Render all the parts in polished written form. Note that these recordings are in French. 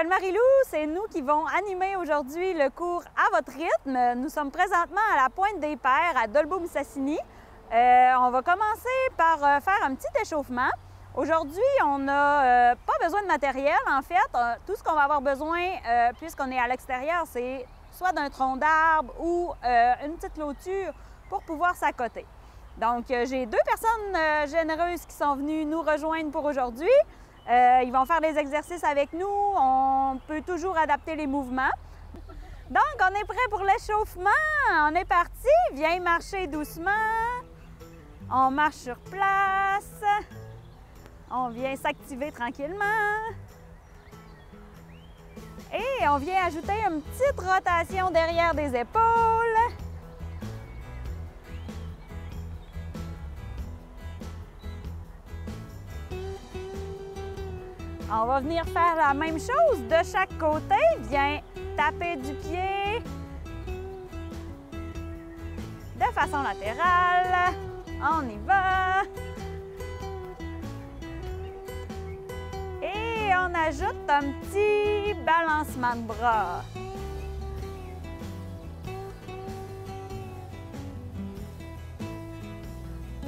m'appelle Marie-Lou, c'est nous qui vont animer aujourd'hui le cours à votre rythme. Nous sommes présentement à la Pointe des Pères, à Dolbeau-Mistassini. On va commencer par faire un petit échauffement. Aujourd'hui, on n'a pas besoin de matériel, en fait. Tout ce qu'on va avoir besoin, puisqu'on est à l'extérieur, c'est soit d'un tronc d'arbre ou une petite clôture pour pouvoir s'accoter. Donc, j'ai deux personnes généreuses qui sont venues nous rejoindre pour aujourd'hui. Ils vont faire des exercices avec nous. On peut toujours adapter les mouvements. Donc, on est prêt pour l'échauffement. On est parti. Viens marcher doucement. On marche sur place. On vient s'activer tranquillement. Et on vient ajouter une petite rotation derrière des épaules. On va venir faire la même chose de chaque côté. Viens taper du pied de façon latérale. On y va. Et on ajoute un petit balancement de bras.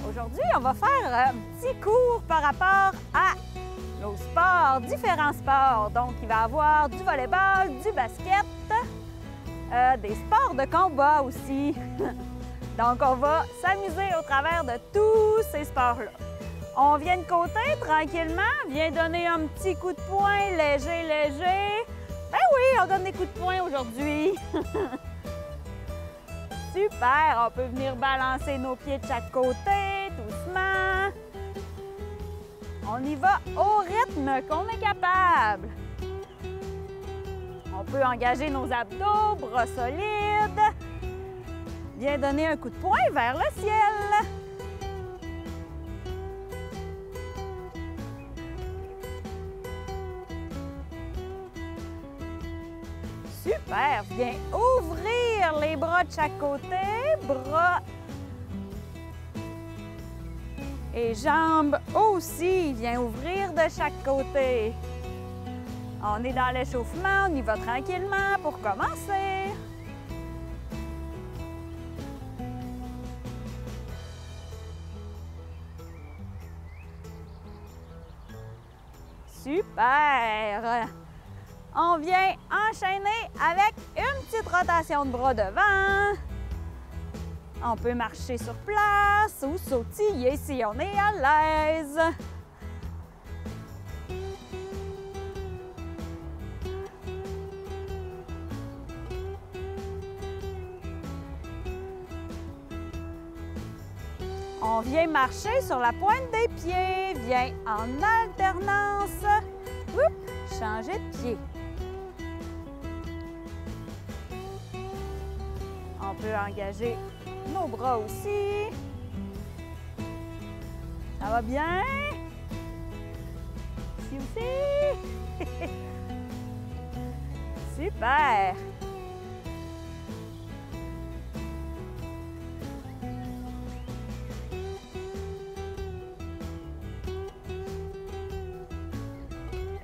Aujourd'hui, on va faire un petit cours par rapport à nos sports, différents sports. Donc, il va y avoir du volleyball, du basket, des sports de combat aussi. Donc, on va s'amuser au travers de tous ces sports-là. On vient de côté tranquillement, vient donner un petit coup de poing léger, léger. Ben oui, on donne des coups de poing aujourd'hui. Super, on peut venir balancer nos pieds de chaque côté, doucement. On y va au rythme qu'on est capable. On peut engager nos abdos, bras solides. Viens donner un coup de poing vers le ciel. Super! Viens ouvrir les bras de chaque côté. Bras et jambes aussi, viens ouvrir de chaque côté. On est dans l'échauffement, on y va tranquillement pour commencer. Super! On vient enchaîner avec une petite rotation de bras devant. On peut marcher sur place ou sautiller si on est à l'aise. On vient marcher sur la pointe des pieds. Viens en alternance. Oups, changer de pied. On peut engager nos bras aussi. Ça va bien? Ici aussi. Super!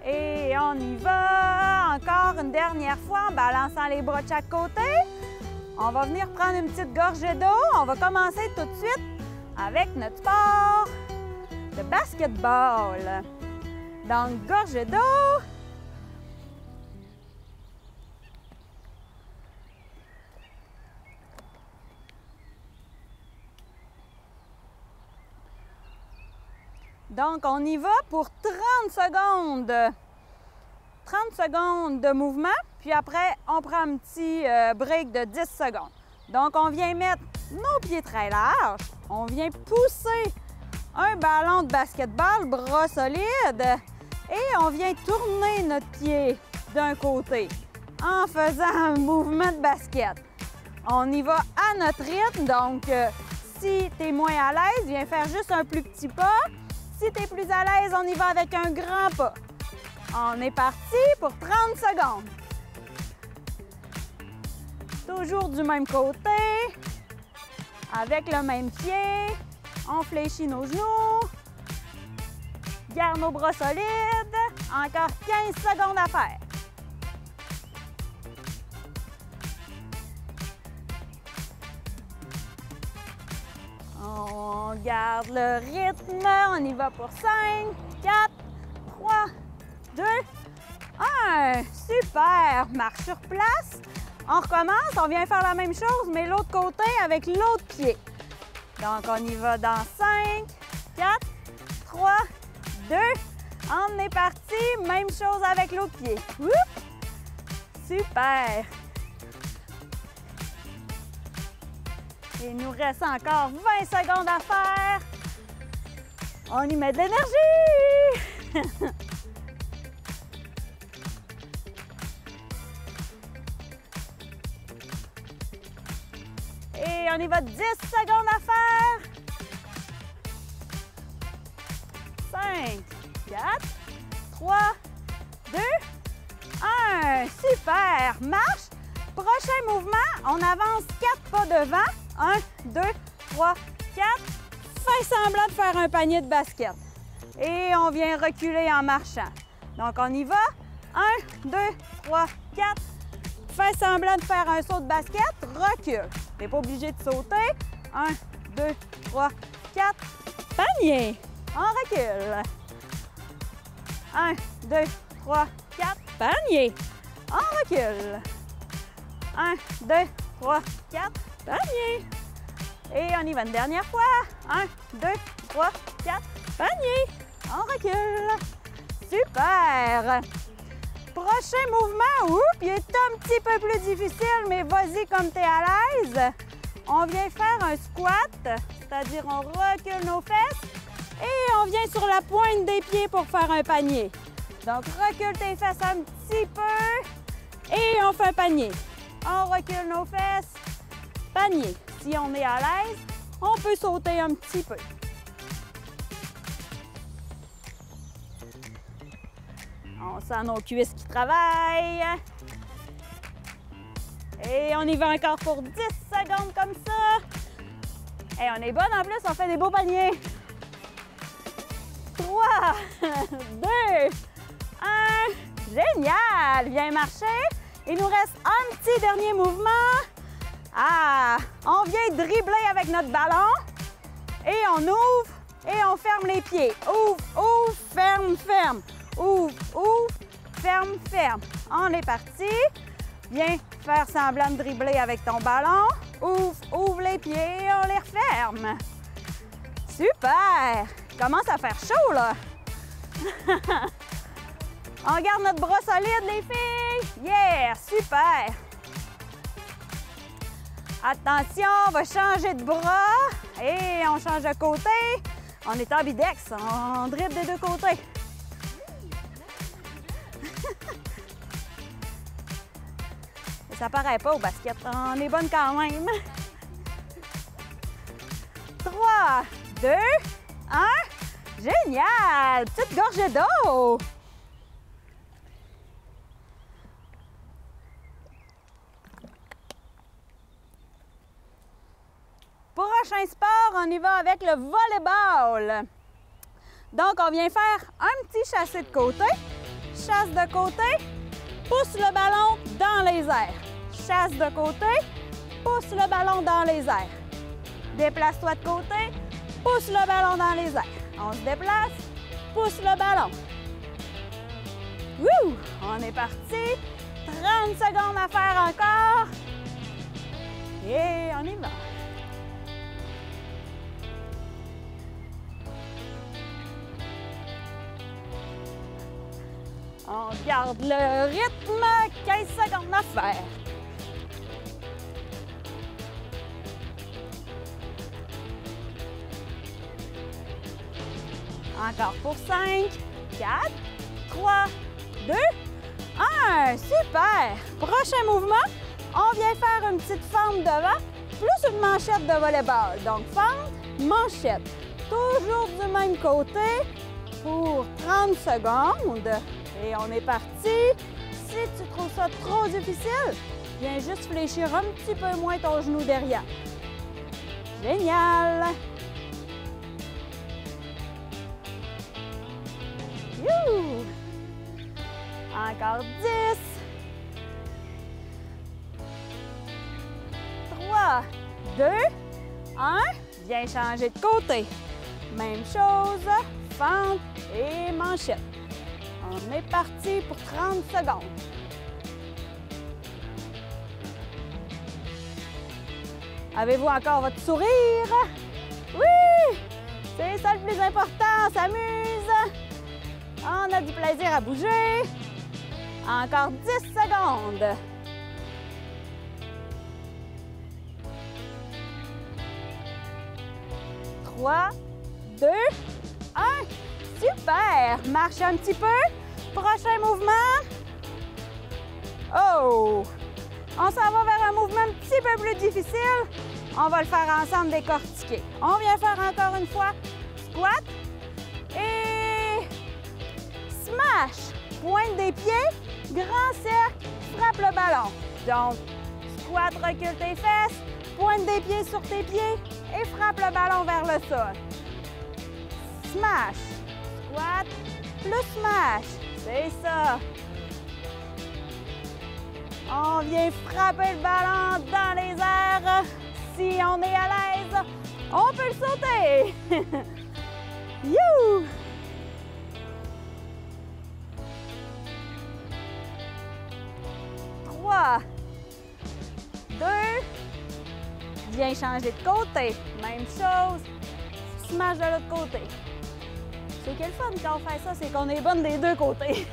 Et on y va encore une dernière fois en balançant les bras de chaque côté. On va venir prendre une petite gorgée d'eau. On va commencer tout de suite avec notre sport de basketball. Donc, gorgée d'eau. Donc, on y va pour 30 secondes. 30 secondes de mouvement, puis après, on prend un petit break de 10 secondes. Donc, on vient mettre nos pieds très larges. On vient pousser un ballon de basketball, bras solides, et on vient tourner notre pied d'un côté en faisant un mouvement de basket. On y va à notre rythme, donc si tu es moins à l'aise, viens faire juste un plus petit pas. Si tu es plus à l'aise, on y va avec un grand pas. On est parti pour 30 secondes. Toujours du même côté, avec le même pied. On fléchit nos genoux. Garde nos bras solides. Encore 15 secondes à faire. On garde le rythme. On y va pour 5, 4, 3, 2, 1. Super! Marche sur place. On recommence. On vient faire la même chose, mais l'autre côté avec l'autre pied. Donc, on y va dans 5, 4, 3, 2. On est parti. Même chose avec l'autre pied. Oups! Super! Il nous reste encore 20 secondes à faire. On y met de l'énergie! Et on y va 10 secondes à faire. 5, 4, 3, 2, 1. Super! Marche. Prochain mouvement, on avance 4 pas devant. 1, 2, 3, 4. Fais semblant de faire un panier de basket. Et on vient reculer en marchant. Donc, on y va. 1, 2, 3, 4. Fais semblant de faire un saut de basket. Recule. Tu n'es pas obligé de sauter. 1, 2, 3, 4. Panier. On recule. 1, 2, 3, 4. Panier. On recule. 1, 2, 3, 4. Panier. Et on y va une dernière fois. 1, 2, 3, 4. Panier. On recule. Super. Prochain mouvement, oups, il est un petit peu plus difficile, mais vas-y comme tu es à l'aise. On vient faire un squat, c'est-à-dire on recule nos fesses et on vient sur la pointe des pieds pour faire un panier. Donc, recule tes fesses un petit peu et on fait un panier. On recule nos fesses, panier. Si on est à l'aise, on peut sauter un petit peu. On sent nos cuisses qui travaillent. Et on y va encore pour 10 secondes comme ça. Et on est bonne en plus, on fait des beaux paniers. 3, 2, 1. Génial! Viens marcher. Il nous reste un petit dernier mouvement. Ah! On vient dribbler avec notre ballon. Et on ouvre et on ferme les pieds. Ouvre, ouvre, ferme, ferme. Ouvre, ouvre, ferme, ferme. On est parti. Viens faire semblant de dribbler avec ton ballon. Ouvre, ouvre les pieds et on les referme. Super! Commence à faire chaud, là. On garde notre bras solide, les filles. Yeah! Super! Attention, on va changer de bras. Et on change de côté. On est ambidex. On dribble des deux côtés. Ça paraît pas au basket. On est bonne quand même. 3, 2, 1. Génial! Petite gorgée d'eau. Prochain sport, on y va avec le volleyball. Donc, on vient faire un petit chassé de côté. Chasse de côté. Pousse le ballon dans les airs. Chasse de côté, pousse le ballon dans les airs. Déplace-toi de côté, pousse le ballon dans les airs. On se déplace, pousse le ballon. Wouh! On est parti. 30 secondes à faire encore. Et on y va. On garde le rythme. 15 secondes à faire. Encore pour 5, 4, 3, 2, 1. Super! Prochain mouvement, on vient faire une petite fente devant, plus une manchette de volleyball. Donc, fente, manchette. Toujours du même côté pour 30 secondes. Et on est parti. Si tu trouves ça trop difficile, viens juste fléchir un petit peu moins ton genou derrière. Génial! Youhou! Encore 10. 3, 2, 1. Viens changer de côté. Même chose, fente et manchette. On est parti pour 30 secondes. Avez-vous encore votre sourire? Oui! C'est ça le plus important, on s'amuse! On a du plaisir à bouger. Encore 10 secondes. Trois, 2, 1. Super! Marchez un petit peu. Prochain mouvement. Oh! On s'en va vers un mouvement un petit peu plus difficile. On va le faire ensemble décortiquer. On vient faire encore une fois squat et smash. Pointe des pieds, grand cercle, frappe le ballon. Donc, squat, recule tes fesses, pointe des pieds sur tes pieds et frappe le ballon vers le sol. Smash, squat, plus smash. C'est ça. On vient frapper le ballon dans les airs. Si on est à l'aise, on peut le sauter. You! Trois, 2, viens changer de côté. Même chose, smash de l'autre côté. Ce qui est le fun quand on fait ça, c'est qu'on est bonne des deux côtés.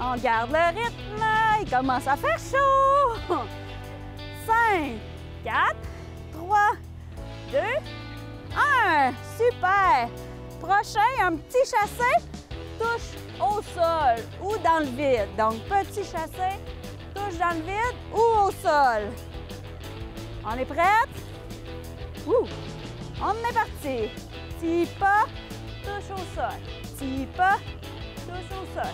On garde le rythme, il commence à faire chaud. 5, 4, 3, 2, 1. Super. Prochain, un petit chassé, touche au sol ou dans le vide. Donc, petit chassé, touche dans le vide ou au sol. On est prête? On est parti. Petit pas, touche au sol. Petit pas, touche au sol.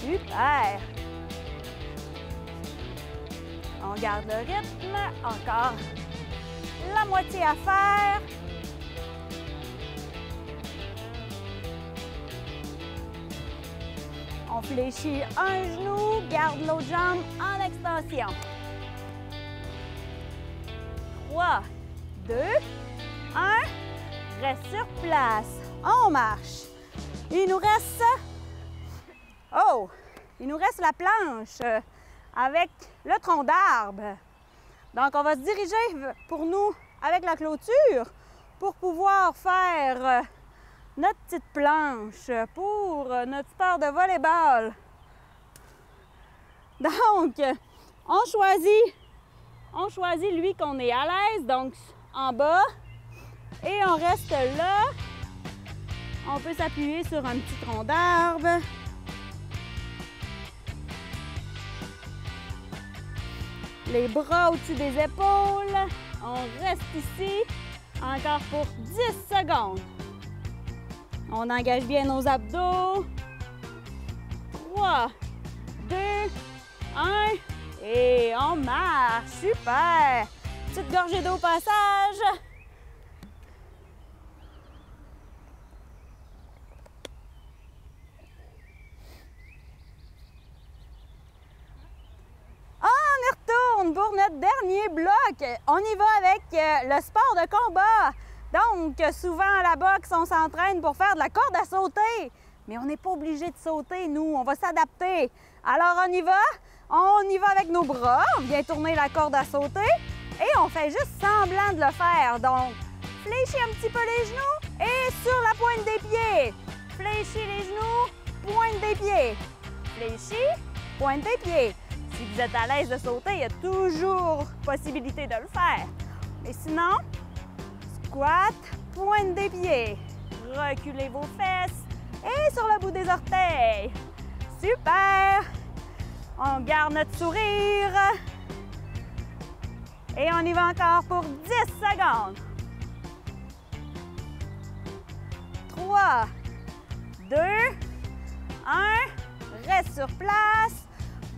Super! On garde le rythme. Encore la moitié à faire. On fléchit un genou, garde l'autre jambe en extension. 3, 2, 1. Reste sur place. On marche. Il nous reste... Oh! Il nous reste la planche avec le tronc d'arbre. Donc, on va se diriger pour nous avec la clôture pour pouvoir faire notre petite planche pour notre sport de volleyball. Donc, on choisit lui qu'on est à l'aise, donc en bas, et on reste là. On peut s'appuyer sur un petit tronc d'arbre. Les bras au-dessus des épaules. On reste ici encore pour 10 secondes. On engage bien nos abdos. 3, 2, 1 et on marche. Super! Petite gorgée d'eau au passage. Pour notre dernier bloc, on y va avec le sport de combat. Donc, souvent à la boxe, on s'entraîne pour faire de la corde à sauter. Mais on n'est pas obligé de sauter, nous. On va s'adapter. Alors, on y va avec nos bras. On vient tourner la corde à sauter et on fait juste semblant de le faire. Donc, fléchis un petit peu les genoux et sur la pointe des pieds. Fléchis les genoux, pointe des pieds. Fléchis, pointe des pieds. Si vous êtes à l'aise de sauter, il y a toujours possibilité de le faire. Mais sinon, squat, pointe des pieds. Reculez vos fesses et sur le bout des orteils. Super! On garde notre sourire. Et on y va encore pour 10 secondes. 3, 2, 1. Reste sur place.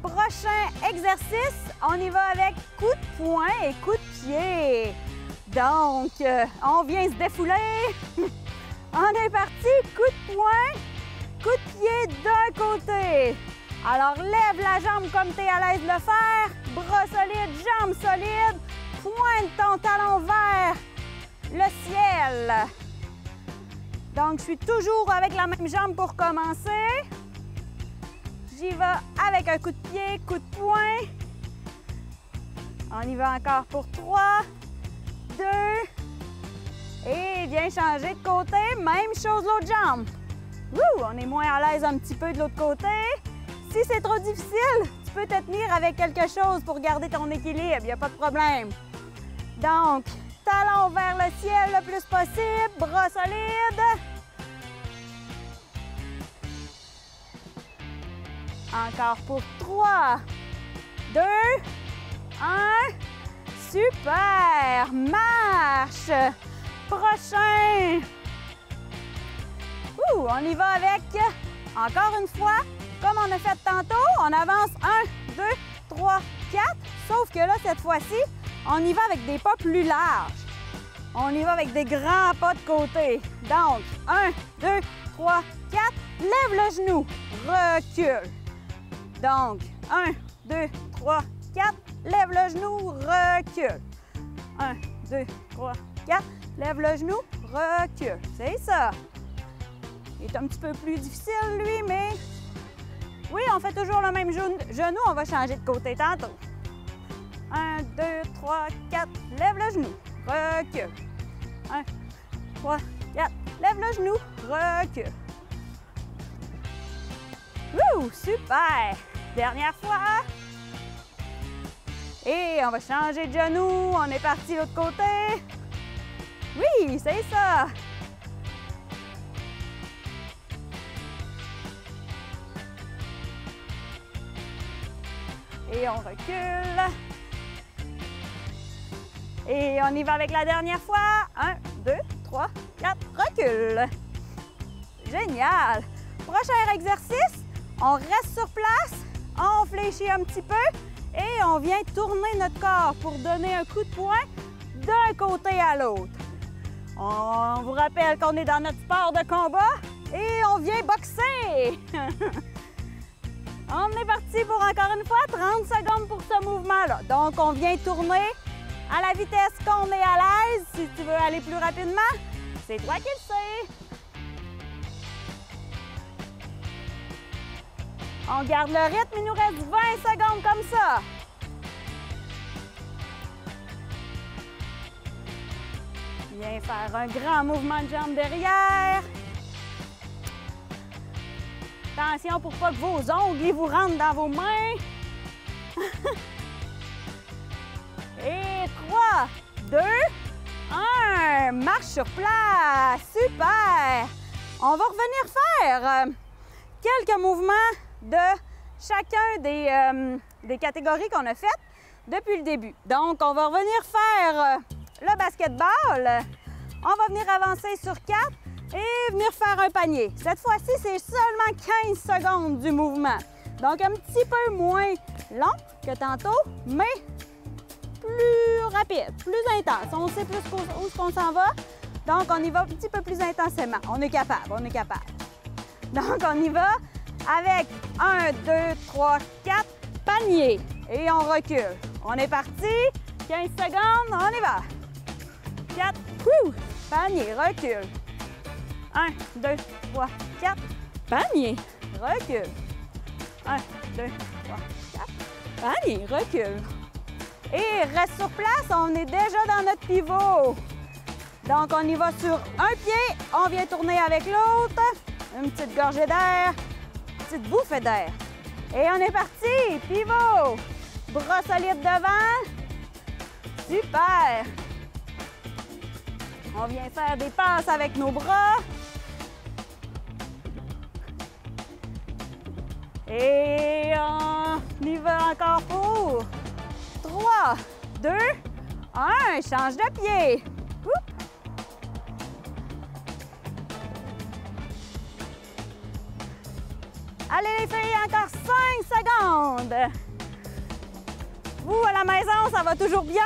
Prochain exercice, on y va avec coup de poing et coup de pied. Donc, on vient se défouler. On est parti, coup de poing, coup de pied d'un côté. Alors, lève la jambe comme tu es à l'aise de le faire. Bras solides, jambes solides. Pointe ton talon vers le ciel. Donc, je suis toujours avec la même jambe pour commencer. J'y vais avec un coup de pied, coup de poing. On y va encore pour 3, 2, et viens changer de côté. Même chose l'autre jambe. On est moins à l'aise un petit peu de l'autre côté. Si c'est trop difficile, tu peux te tenir avec quelque chose pour garder ton équilibre. Il n'y a pas de problème. Donc, talon vers le ciel le plus possible. Bras solides. Encore pour 3, 2, 1. Super! Marche! Prochain! On y va avec, encore une fois, comme on a fait tantôt, on avance 1, 2, 3, 4, sauf que là, cette fois-ci, on y va avec des pas plus larges. On y va avec des grands pas de côté. Donc, 1, 2, 3, 4, lève le genou, recule. Donc, 1, 2, 3, 4, lève le genou, recule. 1, 2, 3, 4, lève le genou, recule. C'est ça. Il est un petit peu plus difficile, lui, mais oui, on fait toujours le même genou. On va changer de côté tantôt. 1, 2, 3, 4, lève le genou, recule. 1, 3, 4, lève le genou, recule. Super! Dernière fois. Et on va changer de genou. On est parti de l'autre côté. Oui, c'est ça. Et on recule. Et on y va avec la dernière fois. 1, 2, 3, 4, recule. Génial. Prochain exercice, on reste sur place, on fléchit un petit peu et on vient tourner notre corps pour donner un coup de poing d'un côté à l'autre. On vous rappelle qu'on est dans notre sport de combat et on vient boxer. On est parti pour encore une fois 30 secondes pour ce mouvement-là. Donc, on vient tourner à la vitesse qu'on est à l'aise. Si tu veux aller plus rapidement, c'est toi qui le sais. On garde le rythme, il nous reste 20 secondes comme ça. Viens faire un grand mouvement de jambe derrière. Attention pour pas que vos ongles vous rentrent dans vos mains. Et 3, 2, 1. Marche sur place. Super. On va revenir faire quelques mouvements de chacun des catégories qu'on a faites depuis le début. Donc, on va revenir faire le basketball. On va venir avancer sur 4 et venir faire un panier. Cette fois-ci, c'est seulement 15 secondes du mouvement. Donc, un petit peu moins long que tantôt, mais plus rapide, plus intense. On sait plus où on s'en va. Donc, on y va un petit peu plus intensément. On est capable, on est capable. Donc, on y va avec 1, 2, 3, 4, panier. Et on recule. On est parti. 15 secondes, on y va. 4, panier, recule. 1, 2, 3, 4, panier, recule. 1, 2, 3, 4, panier, recule. Et reste sur place, on est déjà dans notre pivot. Donc, on y va sur un pied, on vient tourner avec l'autre. Une petite gorgée d'air, une petite bouffée d'air. Et on est parti, pivot. Bras solides devant. Super. On vient faire des passes avec nos bras. Et on y va encore pour 3, 2, 1. Change de pied. Allez les filles, encore 5 secondes. Vous, à la maison, ça va toujours bien?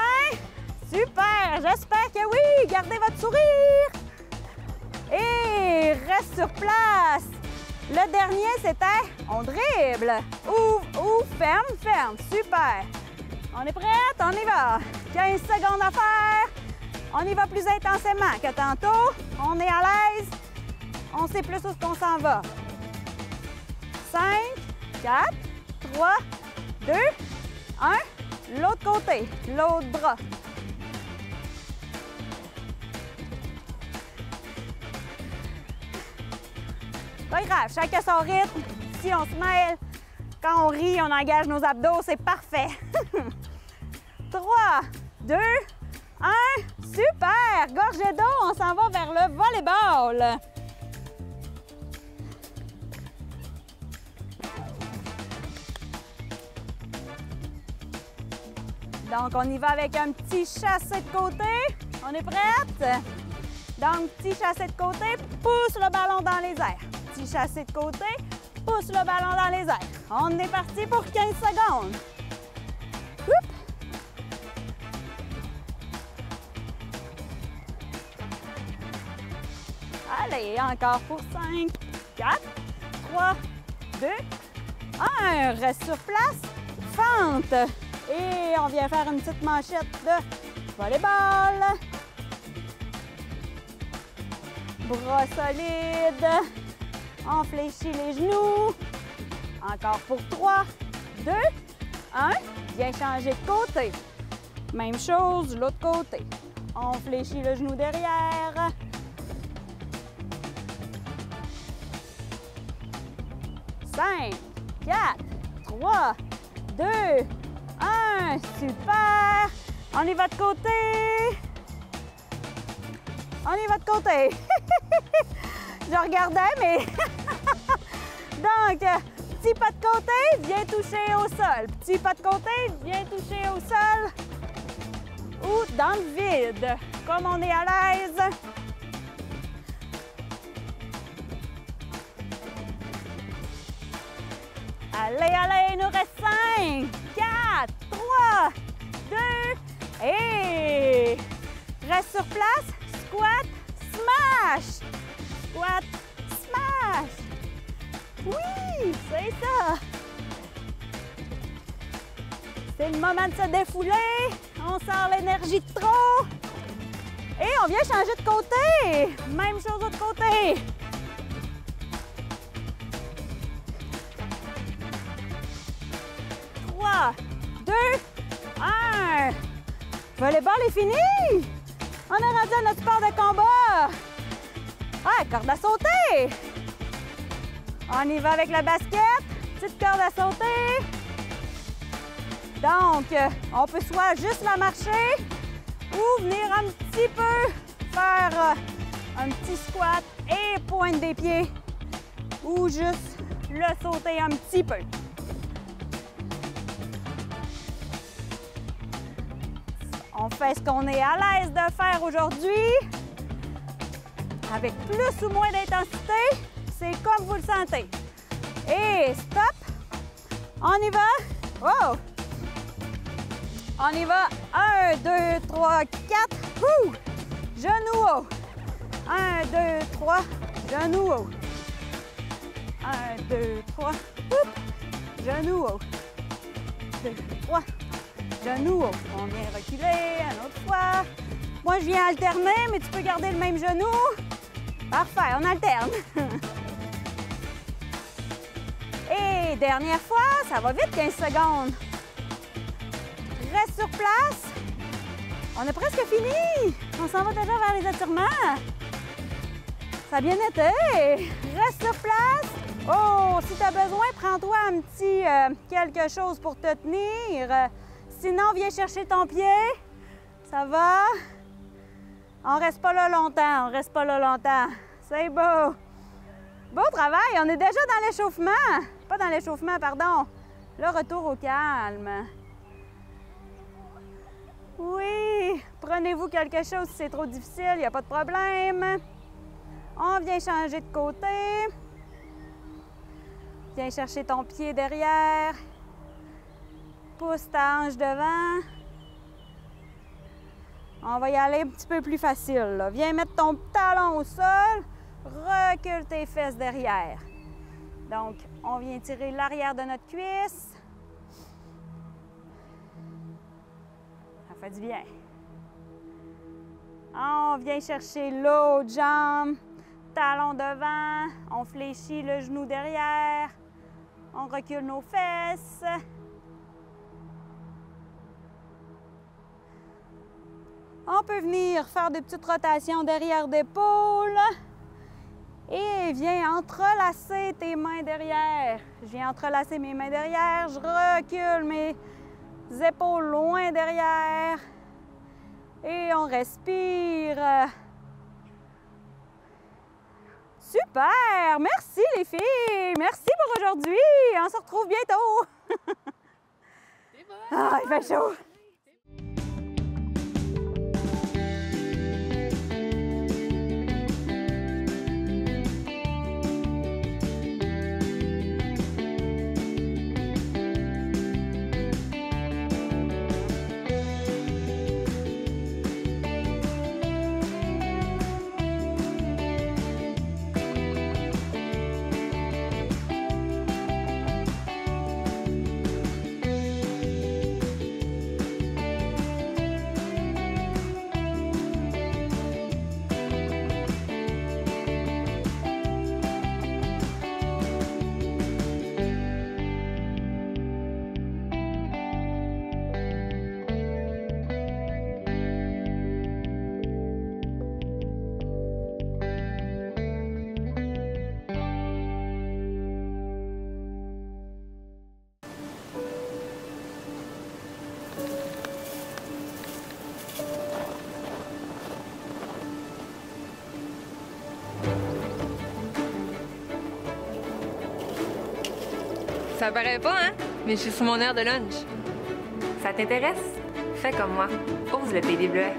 Super, j'espère que oui. Gardez votre sourire. Et reste sur place. Le dernier, c'était on dribble. Ouvre, ferme, ferme. Super. On est prête? On y va. 15 secondes à faire. On y va plus intensément que tantôt. On est à l'aise. On sait plus où on s'en va. 5, 4, 3, 2, 1. L'autre côté, l'autre bras. Pas grave, chacun son rythme. Si on se mêle, quand on rit, on engage nos abdos, c'est parfait. 3, 2, 1. Super! Gorgée d'eau, on s'en va vers le volleyball. Donc, on y va avec un petit chassé de côté. On est prête? Donc, petit chassé de côté, pousse le ballon dans les airs. Petit chassé de côté, pousse le ballon dans les airs. On est parti pour 15 secondes. Oups. Allez, encore pour 5, 4, 3, 2, 1. Reste sur place, fente. Et on vient faire une petite manchette de volleyball. Bras solides. On fléchit les genoux. Encore pour 3, 2, 1. Viens changer de côté. Même chose, de l'autre côté. On fléchit le genou derrière. Cinq, 4, 3, 2, 1. Super! On y va de côté. On y va de côté. Je regardais, mais... Donc, petit pas de côté, viens toucher au sol. Petit pas de côté, viens toucher au sol. Ou dans le vide, comme on est à l'aise. Allez, allez, il nous reste 5, 4, 3, 2, et reste sur place, squat, smash. Squat, smash. Oui, c'est ça. C'est le moment de se défouler. On sort l'énergie de trop. Et on vient changer de côté. Même chose de l'autre côté. Deux, un. Volleyball est fini. On est rendu à notre sport de combat. Ouais, corde à sauter. On y va avec le basket. Petite corde à sauter. Donc, on peut soit juste la marcher ou venir un petit peu faire un petit squat et pointe des pieds ou juste le sauter un petit peu. On fait ce qu'on est à l'aise de faire aujourd'hui, avec plus ou moins d'intensité, c'est comme vous le sentez. Et stop, on y va, oh! On y va, 1, 2, 3, 4, genoux haut. 1, 2, 3, genoux haut. 1, 2, 3, genoux haut. 2, 3, genoux haut. On vient reculer, une autre fois. Moi, je viens alterner, mais tu peux garder le même genou. Parfait, on alterne. Et dernière fois, ça va vite, 15 secondes. Reste sur place. On a presque fini. On s'en va déjà vers les étirements. Ça a bien été. Reste sur place. Oh, si tu as besoin, prends-toi un petit quelque chose pour te tenir. Sinon, viens chercher ton pied. Ça va? On reste pas là longtemps, on reste pas là longtemps. C'est beau. Beau travail, on est déjà dans l'échauffement. Pas dans l'échauffement, pardon. Le retour au calme. Oui, prenez-vous quelque chose si c'est trop difficile, il n'y a pas de problème. On vient changer de côté. Viens chercher ton pied derrière. Pousse ta hanche devant. On va y aller un petit peu plus facile, là. Viens mettre ton talon au sol. Recule tes fesses derrière. Donc, on vient tirer l'arrière de notre cuisse. Ça fait du bien. On vient chercher l'autre jambe. Talon devant. On fléchit le genou derrière. On recule nos fesses. On peut venir faire des petites rotations derrière d'épaule. Et viens entrelacer tes mains derrière. Je viens entrelacer mes mains derrière. Je recule mes épaules loin derrière. Et on respire. Super! Merci les filles! Merci pour aujourd'hui! On se retrouve bientôt! C'est bon! Ah, il fait chaud! Ça paraît pas, hein? Mais je suis sur mon heure de lunch. Ça t'intéresse? Fais comme moi. Ose le PD bleuet.